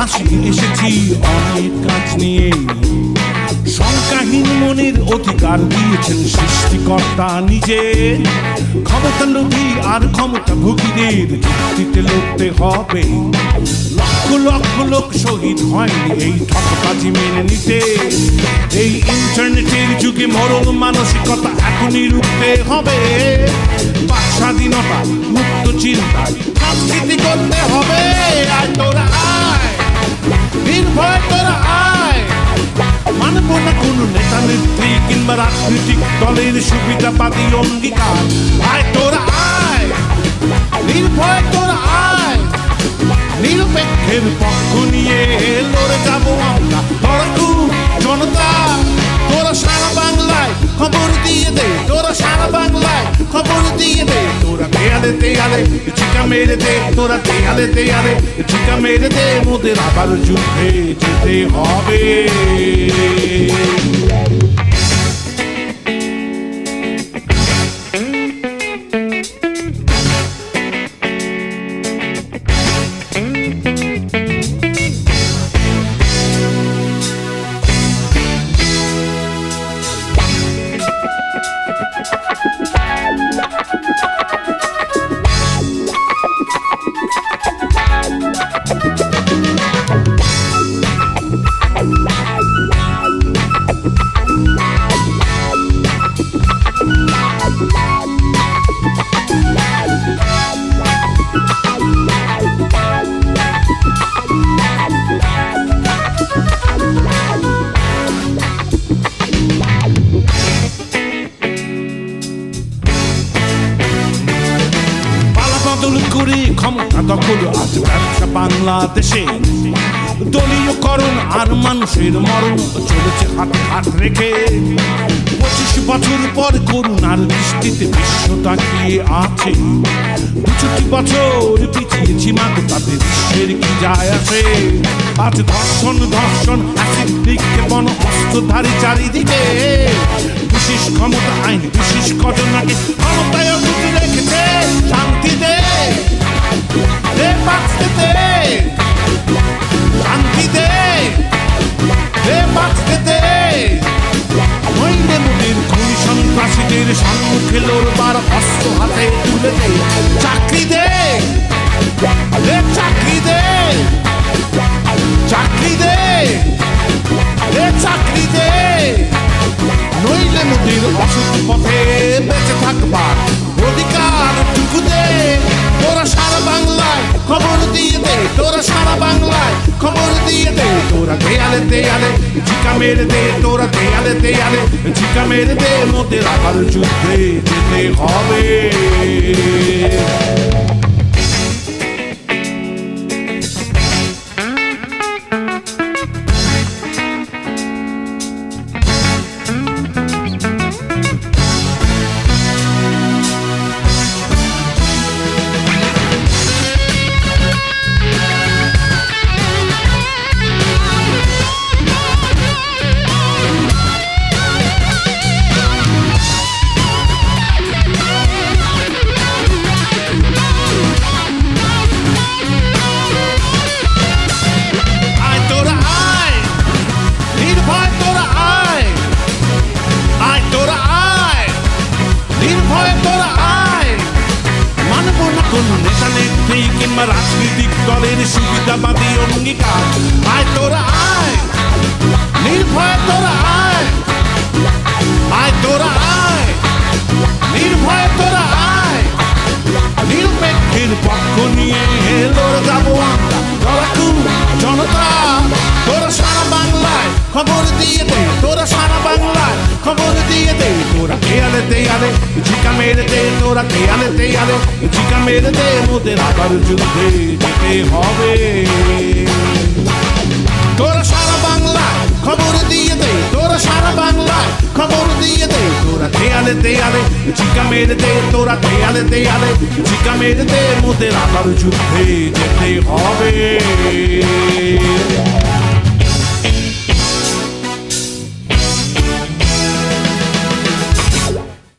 আসি এসেছি অনেক কাজ নিয়ে, শঙ্কাহীন মনের অধিকার দিয়েছেন সৃষ্টিকর্তা নিজে। ক্ষমতা লোভী আর ক্ষমতা ভোগীদের যুক্তিতে লড়তে হবে। লক্ষ লক্ষ লোক শহীদ হয়নি এই ঠকবাজি মেনে নিতে। এই ইন্টারনেটের যুগে মরণ মানসিকতা এখনই রুখতে হবে। বাক স্বাধীনতা মুক্ত চিন্তায় সংস্কৃতি করতে হবে। আয় তোরা আয়, নির্ভয় তোরা আয়। মানব না কোন নেতা নেত্রী কিংবা রাজনৈতিক দলের সুবিধাবাদী অঙ্গীকার। আয় তোরা আয়, নির্ভয় তোরা আয়। নিরপেক্ষের পক্ষ নিয়ে লড়ে যাবো আমরা। লড়াকু জনতা, তোরা সারা বাংলায় খবর দিয়ে দে। তোরা সারা বাংলায় খবর দিয়ে দে। তোরা দেয়ালে দেয়ালে চিকা মেরে দে। তোরা দেয়ালে দেয়ালে চিকা মেরে দে। মোদের আবার যুদ্ধে যেতে হবে। করে ক্ষমতা দখল আজ ব্যবসা বাংলাদেশে। দলীয়করণ আর মানুষের মরণ চলেছে হাতে হাত রেখে। 25 বছর পর করুণার দৃষ্টিতে বিশ্ব তাকিয়ে আছে। 65 বছর পিছিয়েছি মাগো, তাতে বিশ্বের কি যায় আসে। আজ ধর্ষণ ধর্ষণ অ্যাসিড বিক্ষেপণ অস্ত্রধারী চারিদিকে। বিশেষ ক্ষমতা আইন বিশেষ ঘটনাকে ক্ষমতায় অটুট রেখেছে। শান্তি দে, দে বাঁচতে দে। শান্তি দে, দে বাঁচতে দে। নইলে মোদের খুনি সন্ত্রাসীদের সম্মুখে লড়বার অস্ত্র হাতে তুলে দে। চাকরি দে, দে চাকরি দে। চাকরি দে, দে চাকরি দে। নইলে মোদের অসৎ পথে বেঁচে থাকবার অধিকার টুকু দে। তোরা সারা বাংলায় খবর দিয়ে দে। তোরা সারা বাংলায় খবর দিয়ে দে। তোরা দেয়ালে দেয়ালে চিকা মেরে দে। তোরা দেয়ালে দেয়ালে চিকা মেরে দে। মোদের আবার যুদ্ধে যেতে হবে। নেতা নেত্রী কিংবা রাজনৈতিক দলের সুবিধাবাদী অঙ্গীকার। আয় তোরা আয়, নির্ভয় তোরা আয়। আয় তোরা আয়, নির্ভয় তোরা আয়। নিরপেক্ষের পক্ষ নিয়ে লড়ে যাবো আমরা। লড়াকু জনতা, তোরা সারা বাংলায় খবর দিয়ে দে। তোরা সারা বাংলায় খবর দিয়ে দে। তোরা দেয়ালে দেয়ালে চিকা মেরে দে। তোরা দেয়ালে দেয়ালে চিকা মেরে দে। মোদের আবার যুদ্ধে যেতে হবে। তোরা সারা বাংলায় খবর দিয়ে দে। তোরা সারা বাংলায় খবর দিয়ে দে। তোরা দেয়ালে দেয়ালে চিকা মেরে দে। তোরা দেয়ালে দেয়ালে চিকা মেরে দে। মোদের আবার যুদ্ধে যেতে হবে।